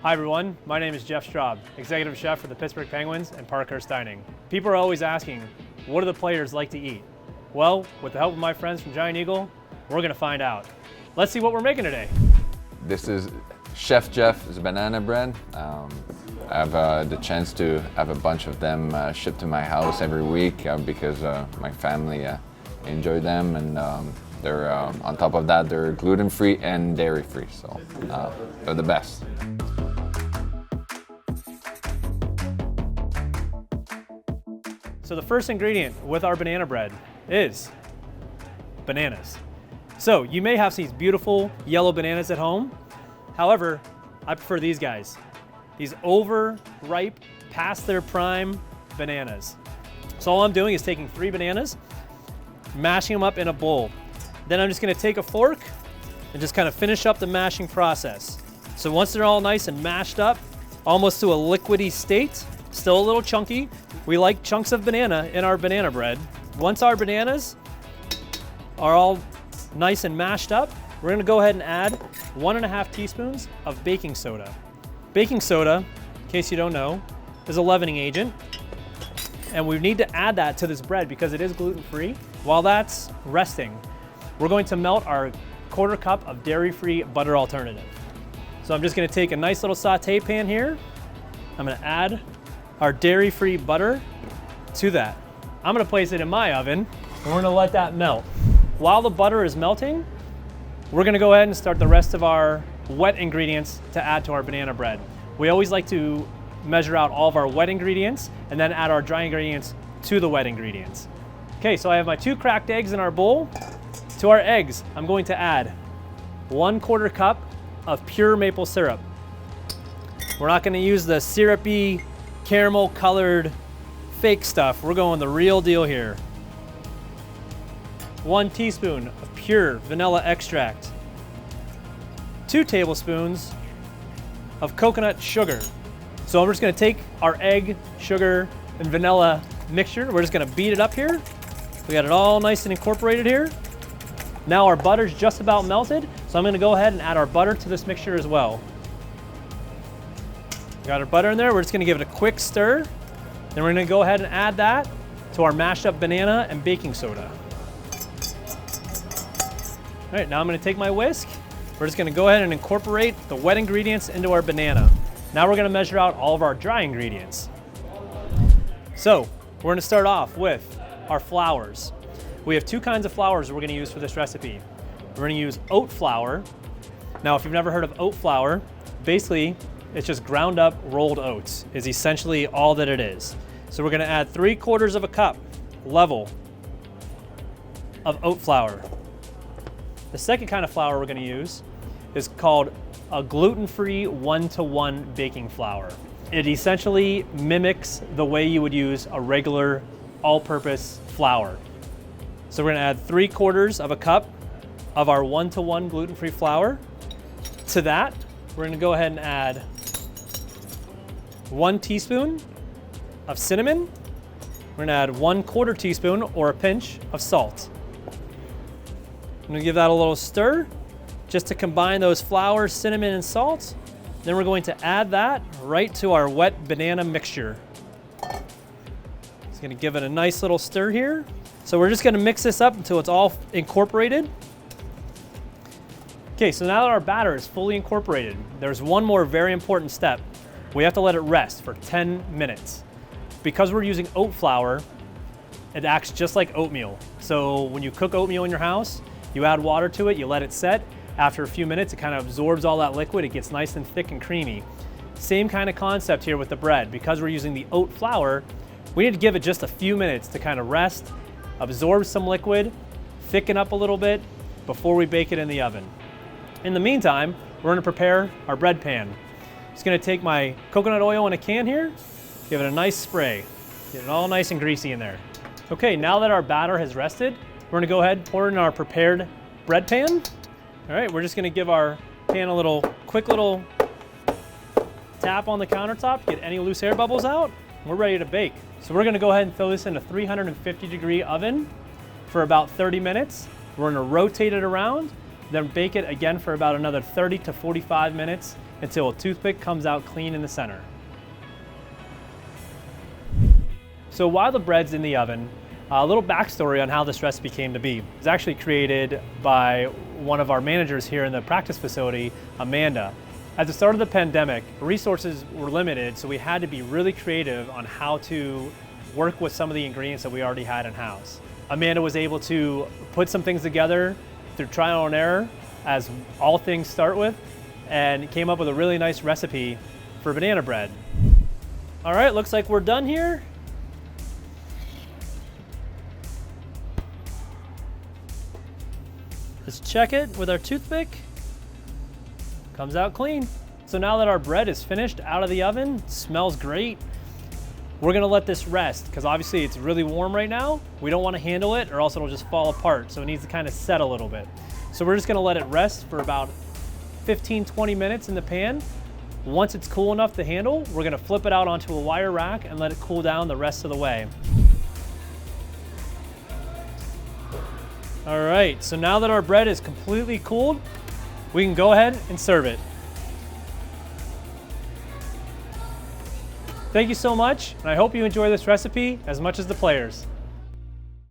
Hi everyone, my name is Jeff Straub, Executive Chef for the Pittsburgh Penguins and Parkhurst Dining. People are always asking, what do the players like to eat? Well, with the help of my friends from Giant Eagle, we're gonna find out. Let's see what we're making today. This is Chef Jeff's banana bread. I have the chance to have a bunch of them shipped to my house every week because my family enjoy them, and they're on top of that, they're gluten-free and dairy-free, so they're the best. So the first ingredient with our banana bread is bananas. So you may have these beautiful yellow bananas at home. However, I prefer these guys. These overripe, past their prime bananas. So all I'm doing is taking 3 bananas, mashing them up in a bowl. Then I'm just gonna take a fork and just kind of finish up the mashing process. So once they're all nice and mashed up, almost to a liquidy state, still a little chunky, we like chunks of banana in our banana bread. Once our bananas are all nice and mashed up, we're gonna go ahead and add 1.5 teaspoons of baking soda. Baking soda, in case you don't know, is a leavening agent. And we need to add that to this bread because it is gluten-free. While that's resting, we're going to melt our 1/4 cup of dairy-free butter alternative. So I'm just gonna take a nice little saute pan here. I'm gonna add our dairy-free butter to that. I'm gonna place it in my oven and we're gonna let that melt. While the butter is melting, we're gonna go ahead and start the rest of our wet ingredients to add to our banana bread. We always like to measure out all of our wet ingredients and then add our dry ingredients to the wet ingredients. Okay, so I have my 2 cracked eggs in our bowl. To our eggs, I'm going to add 1/4 cup of pure maple syrup. We're not gonna use the syrupy, caramel colored fake stuff. We're going the real deal here. 1 teaspoon of pure vanilla extract. 2 tablespoons of coconut sugar. So I'm just gonna take our egg, sugar, and vanilla mixture. We're just gonna beat it up here. We got it all nice and incorporated here. Now our butter's just about melted, so I'm gonna go ahead and add our butter to this mixture as well. Got our butter in there, we're just gonna give it a quick stir. Then we're gonna go ahead and add that to our mashed up banana and baking soda. All right, now I'm gonna take my whisk. We're just gonna go ahead and incorporate the wet ingredients into our banana. Now we're gonna measure out all of our dry ingredients. So we're gonna start off with our flours. We have 2 kinds of flours we're gonna use for this recipe. We're gonna use oat flour. Now, if you've never heard of oat flour, basically it's just ground up rolled oats is essentially all that it is. So we're gonna add 3/4 of a cup level of oat flour. The second kind of flour we're gonna use is called a gluten-free 1-to-1 baking flour. It essentially mimics the way you would use a regular all-purpose flour. So we're gonna add 3/4 of a cup of our 1-to-1 gluten-free flour. To that, we're gonna go ahead and add 1 teaspoon of cinnamon. We're gonna add 1/4 teaspoon or a pinch of salt. I'm gonna give that a little stir just to combine those flour, cinnamon, and salt. Then we're going to add that right to our wet banana mixture. Just gonna give it a nice little stir here. So we're just gonna mix this up until it's all incorporated. Okay, so now that our batter is fully incorporated, there's one more very important step. We have to let it rest for 10 minutes. Because we're using oat flour, it acts just like oatmeal. So when you cook oatmeal in your house, you add water to it, you let it set. After a few minutes, it kind of absorbs all that liquid. It gets nice and thick and creamy. Same kind of concept here with the bread. Because we're using the oat flour, we need to give it just a few minutes to kind of rest, absorb some liquid, thicken up a little bit before we bake it in the oven. In the meantime, we're gonna prepare our bread pan. Just gonna take my coconut oil in a can here, give it a nice spray, get it all nice and greasy in there. Okay, now that our batter has rested, we're gonna go ahead and pour it in our prepared bread pan. All right, we're just gonna give our pan a quick little tap on the countertop, get any loose air bubbles out. We're ready to bake. So we're gonna go ahead and throw this in a 350-degree oven for about 30 minutes. We're gonna rotate it around, then bake it again for about another 30 to 45 minutes until a toothpick comes out clean in the center. So while the bread's in the oven, a little backstory on how this recipe came to be. It was actually created by one of our managers here in the practice facility, Amanda. At the start of the pandemic, resources were limited, so we had to be really creative on how to work with some of the ingredients that we already had in-house. Amanda was able to put some things together through trial and error, as all things start with, and came up with a really nice recipe for banana bread. All right, looks like we're done here. Let's check it with our toothpick. Comes out clean. So now that our bread is finished out of the oven, smells great, we're gonna let this rest because obviously it's really warm right now. We don't wanna handle it or else it'll just fall apart. So it needs to kind of set a little bit. So we're just gonna let it rest for about 15, 20 minutes in the pan. Once it's cool enough to handle, we're gonna flip it out onto a wire rack and let it cool down the rest of the way. All right, so now that our bread is completely cooled, we can go ahead and serve it. Thank you so much, and I hope you enjoy this recipe as much as the players.